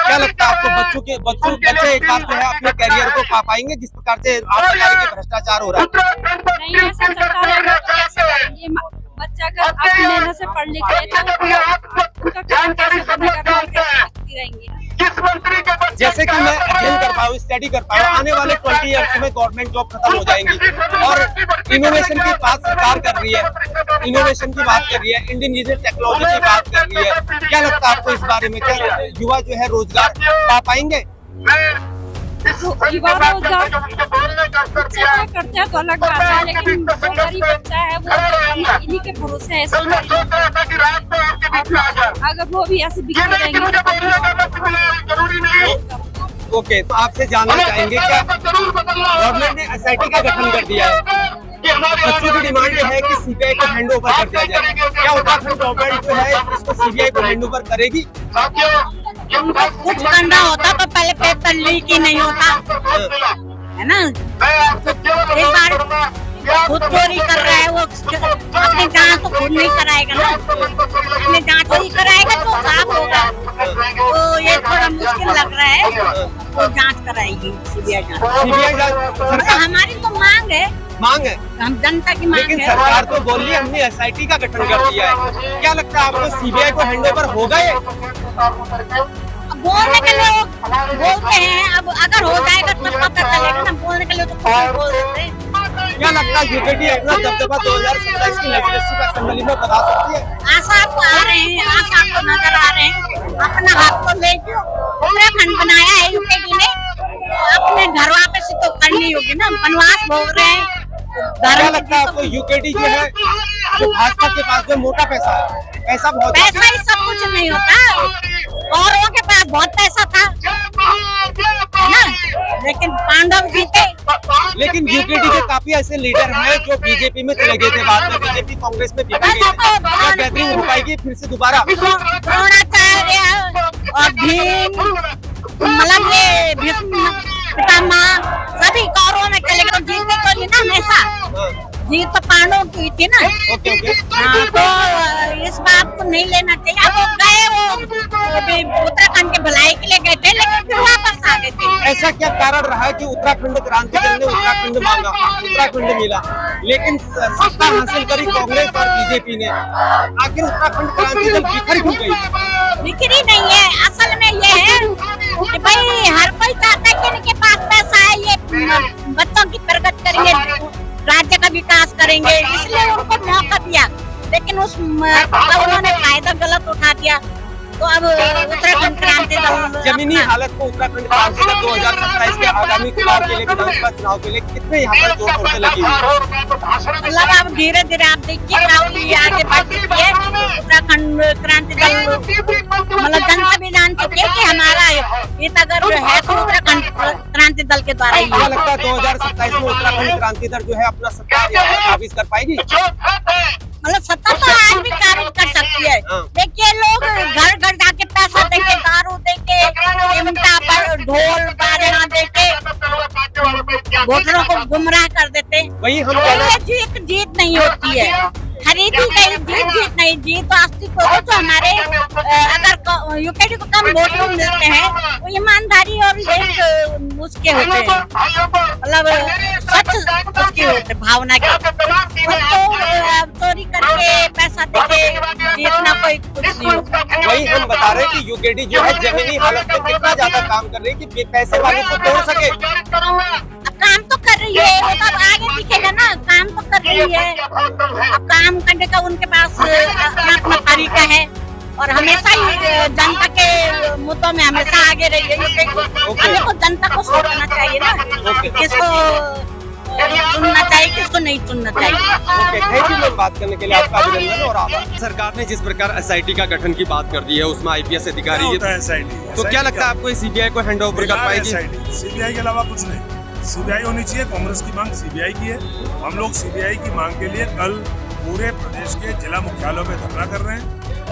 क्या लगता है आपको बच्चे एक बार जो है अपने कैरियर को पा पाएंगे जिस प्रकार से आप बता रहे कि भ्रष्टाचार हो रहा है? नहीं, ऐसा सरकार होगा तो कैसे करेंगे? बच्चा अगर अपनी मेहनत से पढ़ लिख रहे तो उनका काम कैसे बनेगा और कैसे करती रहेंगी? जैसे कि मैं अध्ययन कर पाऊँ, स्टडी कर पाऊँ, आने वाले 20 ईयर्स में गवर्नमेंट जॉब खत्म हो जाएंगी और इनोवेशन की बात सरकार कर रही है, इनोवेशन की बात कर रही है, इंडिजिनियस टेक्नोलॉजी की बात कर रही है। क्या लगता है आपको इस बारे में? क्या युवा जो है रोजगार पा पाएंगे? युवा रोजगार करते हैं तो अलग बात है, लेकिन जो गरीब बच्चा है वो इन्हीं के भरोसे है। अगर वो भी ऐसे बिखरे रहेंगे ओके, तो आपसे जानना चाहेंगे क्या गवर्नमेंट ने एसआईटी का गठन कर दिया है, बच्चों की डिमांड है कि सीबीआई को हैंड ओवर कर दिया जाए। क्या उत्तराखंड गवर्नमेंट जो है इसको सीबीआई को हैंड ओवर करेगी? कुछ करना होता तो पहले पेपर लीक ही नहीं होता, है ना? एक बार खुद चोरी कर रहा है वो अपनी जांच तो खुद नहीं कराएगा ना, अपनी जांच नहीं कराएगा तो साफ होगा। तो ये थोड़ा मुश्किल लग रहा है, वो जांच कराएगी सीबीआई जांच। सरकार हमारी तो मांग है, हम जनता की मांग लेकिन है। सरकार तो बोल रही है हमने एसआईटी का गठन कर दिया है। क्या लगता है आपको सीबीआई को हैंड ओवर होगा ये? बोलने के लोग बोलते हैं, अब अगर हो जाएगा तब पता चलेगा ना। बोलने के लोग तो कुछ बोल देते हैं। क्या लगता है यूकेडी अपना दबदबा 2027 की लेजिस्लेटिव असेंबली में बता सकती है? आशा आपको आ रहे हैं, आशा आपको नजर आ रहे हैं। अपना हाथ तो ले जो उत्तराखंड बनाया है यूकेडी ने, अपने घर वापस तो करनी होगी ना। वनवास भोग रहे हैं। क्या लगता है आपको यूकेडी जो है भाजपा के पास में मोटा पैसा है, पैसा बहुत पैसा ही सब कुछ नहीं होता। कौरवों के पास बहुत पैसा था, है ना? लेकिन पांडव जीते। लेकिन यूकेडी के काफी ऐसे लीडर हैं जो बीजेपी में चले गए थे, बाद में बीजेपी कांग्रेस में बिक गए थे। क्या गैदरिंग हो पाएगी फिर से दोबारा? द्रोणाचार्य और भीम, मतलब ये भीष्म पितामह सभी कौरवों में चले गए। जीते तो नहीं ना हमेशा, जीत तो पांडवों की हुई थी ना। Okay okay. हाँ, तो इस बात को नहीं लेना चाहिए। अब वो गए, वो उत्तराखंड के भलाई के लिए गए थे, लेकिन फिर वापस आ गए थे। ऐसा क्या कारण रहा है कि उत्तराखंड क्रांति दल ने उत्तराखंड मांगा, उत्तराखंड मिला, लेकिन सत्ता हासिल करी कांग्रेस और बीजेपी ने? आखिर उत्तराखंड क्रांति दल बिखर क्यों गई? बिक्री नहीं है, असल में ये है कि भाई हर कोई चाहता है कि इनके पास पैसा है, ये बच्चों की प्रगति करेंगे, राज्य का विकास करेंगे, इसलिए उनको मौका दिया। लेकिन उन्होंने फायदा गलत उठा दिया। तो अब उत्तराखंड क्रांति दल जमीनी हालत को उत्तराखंड क्रांति दल 2027 के आगामी चुनाव के लिए, विधानसभा चुनाव के लिए कितने यहाँ पर जोर शोर से लगी हुई है? मतलब अब धीरे धीरे आप देखिए काफी आगे बढ़ चुकी है उत्तराखंड क्रांति दल। मतलब जनता भी जान चुकी है कि हमारा हित अगर है तो उत्तराखंड क्रांति दल के द्वारा ही। क्या लगता है 2027 में उत्तराखंड क्रांति दल जो है अपना सत्ता काबिज कर पाएगी? मतलब सत्ता तो आज भी काबिज कर सकती है। देखिए लोग घर घर जाके पैसा देके, दारू देके, चिमटा पर ढोल बाजना देके वोटरों को गुमराह कर देते। वही हम जीत नहीं होती है, खरीदी गई जीत नहीं। जीत तो अस्तित्व हो तो हमारे अगर यूकेडी को कम वोट मिलते हैं तो ईमानदारी और एक उसके होते हैं, मतलब सच उसके होते भावना के। चोरी करके पैसा देके जीतना कोई कुछ नहीं होता। वही हम बता रहे हैं कि यूकेडी जो है जमीनी हालत में कितना ज्यादा काम कर रही है कि पैसे वालों को तोड़ सके। अब काम तो कर रही है, वो तो आगे दिखेगा ना। काम तो कर रही है, अब काम करने का उनके पास अपना तरीका है और हमेशा ही जनता के मुद्दों में हमेशा आगे रही है। हमें तो जनता को सोचना चाहिए ना, किसको चुनना चाहिए, किसको नहीं चुनना चाहिए। ओके, थैंक यू बात करने के लिए, आपका अभिनंदन और आभार। सरकार ने जिस प्रकार एसआईटी का गठन की बात कर दी है, उसमें आईपीएस अधिकारी होता है एसआईटी। तो क्या लगता है आपको सीबीआई को हैंड ओवर कर पाएगी? सीबीआई के अलावा कुछ नहीं, सीबीआई होनी चाहिए। कांग्रेस की मांग सीबीआई की है। हम लोग सीबीआई की मांग के लिए कल पूरे प्रदेश के जिला मुख्यालयों में धरना कर रहे हैं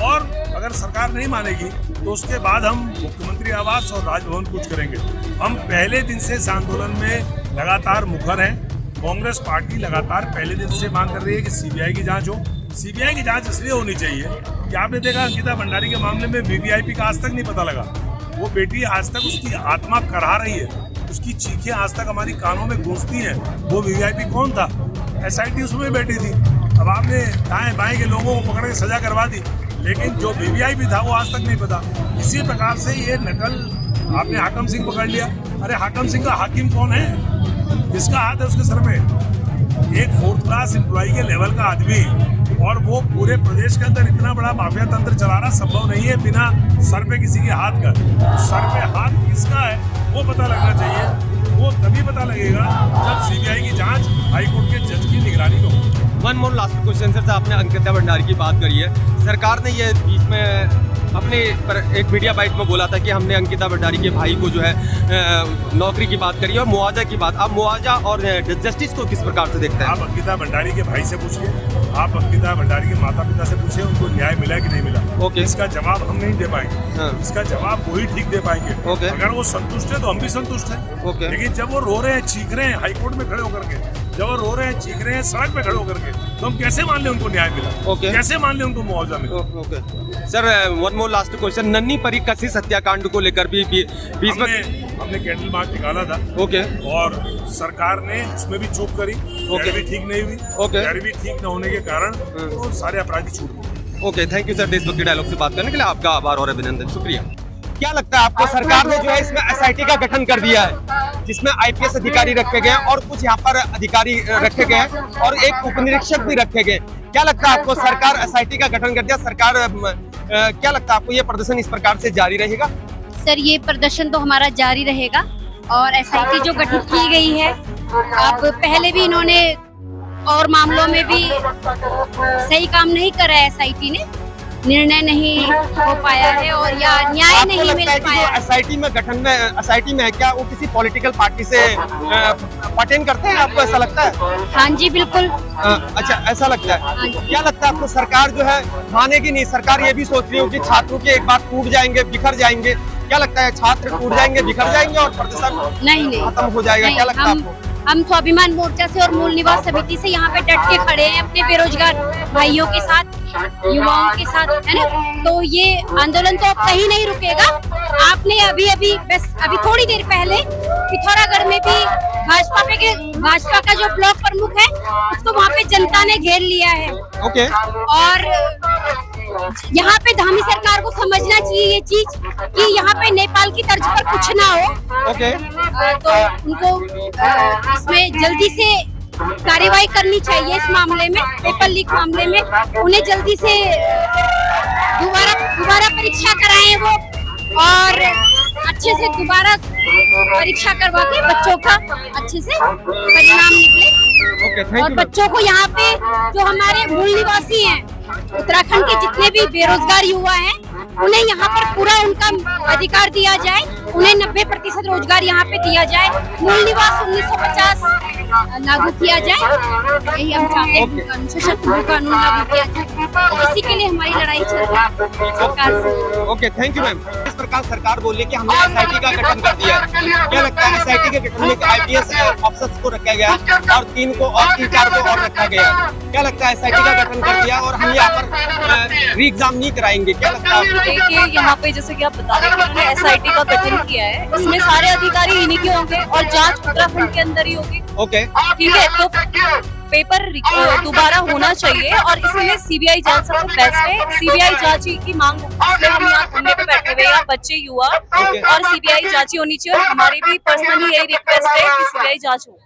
और अगर सरकार नहीं मानेगी तो उसके बाद हम मुख्यमंत्री आवास और राजभवन कूच करेंगे। हम पहले दिन से इस आंदोलन में लगातार मुखर हैं। कांग्रेस पार्टी लगातार पहले दिन से मांग कर रही है कि सीबीआई की जांच हो। सीबीआई की जांच इसलिए होनी चाहिए कि आपने देखा अंकिता भंडारी के मामले में वीवीआईपी का आज तक नहीं पता लगा। वो बेटी आज तक उसकी आत्मा करहा रही है, उसकी चीखें आज तक हमारी कानों में गूंजती हैं। वो वीवीआईपी कौन था? एसआईटी उसमें बैठी थी। अब आपने दाएं बाएं के लोगों को पकड़ के सजा करवा दी, लेकिन जो वीवीआईपी था वो आज तक नहीं पता। इसी प्रकार से ये नकल, आपने हाकम सिंह पकड़ लिया। अरे हाकम सिंह का हाकिम कौन है? किसका हाथ है उसके सर पे? एक 4th क्लास एम्प्लॉय के लेवल का आदमी, और वो पूरे प्रदेश के अंदर इतना बड़ा माफिया तंत्र चला रहा संभव नहीं है बिना सर पे किसी के हाथ का। सर पे हाथ किसका है वो पता लगना चाहिए। वो तभी पता लगेगा जब सीबीआई की जांच हाईकोर्ट के जज की निगरानी में होगी। One more last question sir, आपने अंकिता भंडारी की बात करी है। सरकार ने ये बीच में अपने पर एक मीडिया बाइट में बोला था कि हमने अंकिता भंडारी के भाई को जो है नौकरी की बात करी और मुआवजा की बात। आप मुआवजा और जस्टिस को किस प्रकार से देखते हैं? आप अंकिता भंडारी के भाई से पूछिए, आप अंकिता भंडारी के माता पिता से पूछिए, उनको न्याय मिला कि नहीं मिला। ओके। इसका जवाब हम नहीं दे पाएंगे। हाँ। इसका जवाब वो ही ठीक दे पाएंगे। ओके। अगर वो संतुष्ट है तो हम भी संतुष्ट हैं। ओके। लेकिन जब वो रो रहे हैं, चीख रहे हैं हाईकोर्ट में खड़े होकर के, जब वो रो रहे हैं, चीख रहे हैं सड़क पे खड़े होकर के, तो हम कैसे मान लें उनको न्याय मिला? ओके। कैसे मान लें उनको मुआवजा मिला? Okay sir, one more last question, नन्ही परी कशिश हत्याकांड को लेकर भी बीच में हमने कैंडल मार्च निकाला था। ओके। और सरकार ने उसमें भी चूक करी। ओके। भी ठीक नहीं हुई। ओके। भी ठीक न होने के कारण तो सारे अपराधी छूट गए। ओके, थैंक यू सर देशभक्ति डायलॉग से बात करने के लिए। आपका आभार और अभिनंदन, शुक्रिया। क्या लगता है आपको, सरकार ने जो है इसमें एसआईटी का गठन कर दिया है जिसमें आईपीएस अधिकारी रखे गए हैं और कुछ यहाँ पर अधिकारी रखे गए हैं और एक उपनिरीक्षक भी रखे गए। क्या लगता है आपको, सरकार एसआईटी का गठन कर दिया, सरकार क्या लगता है आपको ये प्रदर्शन इस प्रकार से जारी रहेगा? सर ये प्रदर्शन तो हमारा जारी रहेगा और एसआईटी जो गठित की गई है, अब पहले भी इन्होंने और मामलों में भी सही काम नहीं करा है। एसआईटी ने निर्णय नहीं हो पाया है और या न्याय नहीं मिल पाया। एसआईटी में गठन में एसआईटी में है, क्या वो किसी पॉलिटिकल पार्टी से पर्टेन करते हैं? आपको ऐसा लगता है? हाँ जी बिल्कुल। अच्छा, ऐसा लगता हाँ है। जी। क्या लगता है आपको, सरकार जो है मानेगी नहीं? सरकार ये भी सोच रही होगी छात्रों के एक बार टूट जाएंगे, बिखर जाएंगे। क्या लगता है, छात्र टूट जाएंगे, बिखर जाएंगे और प्रदर्शन नहीं खत्म हो जाएगा? क्या लगता है आपको? हम स्वाभिमान मोर्चा से और मूल निवास समिति से यहाँ पे डट के खड़े हैं अपने बेरोजगार भाइयों के साथ, युवाओं के साथ, है ना। तो ये आंदोलन तो अब कहीं नहीं रुकेगा। आपने अभी थोड़ी देर पहले पिथौरागढ़ में भी भाजपा का जो ब्लॉक प्रमुख है उसको वहाँ पे जनता ने घेर लिया है। ओके। और यहाँ पे धामी सरकार को समझना चाहिए ये चीज कि यहाँ पे नेपाल की तर्ज पर कुछ ना हो। ओके। तो उनको इसमें जल्दी से कार्रवाई करनी चाहिए। इस मामले में, पेपर लीक मामले में उन्हें जल्दी से दोबारा परीक्षा कराएं वो, और अच्छे से दोबारा परीक्षा करवा के बच्चों का अच्छे से परिणाम निकले। ओके, थैंक और यू। बच्चों को यहाँ पे जो हमारे मूल निवासी हैं, उत्तराखंड के जितने भी बेरोजगार युवा हैं, उन्हें यहाँ पर पूरा उनका अधिकार दिया जाए। उन्हें 90% रोजगार यहाँ पे दिया जाए। मूल निवास 1950 लागू किया जाए, यही हम चाहते हैं। सशक्त मूल कानून लागू किया जाए। इसी के लिए हमारी लड़ाई चल रही है सरकार से। Okay, thank you ma'am. इस प्रकार सरकार बोल रही है कि हमने एसआईटी का गठन कर दिया है। क्या लगता है, एसआईटी के गठन में आईपीएस ऑफिसर्स को रखा गया और 3 को और 3-4 को और रखा गया? क्या लगता है, एसआईटी का गठन कर दिया और हम यहाँ पर री एग्जाम नहीं कराएंगे? क्या लगता है? देखिए यहाँ पे जैसे कि आप बता रहे हैं, उन्होंने एसआईटी का गठन किया है। इसमें सारे अधिकारी इन्हीं के होंगे और जांच उत्तराखंड के अंदर ही होगी। ओके, ठीक है, तो पेपर दोबारा होना चाहिए और इसमें सीबीआई जांच सबसे बेस्ट है। सीबीआई जांच की मांग, इसलिए हम यहाँ घूमने पे बैठे हुए हैं, बच्चे, युवा, और सीबीआई जांच होनी चाहिए। और हमारी भी पर्सनली यही रिक्वेस्ट है कि सीबीआई जांच हो।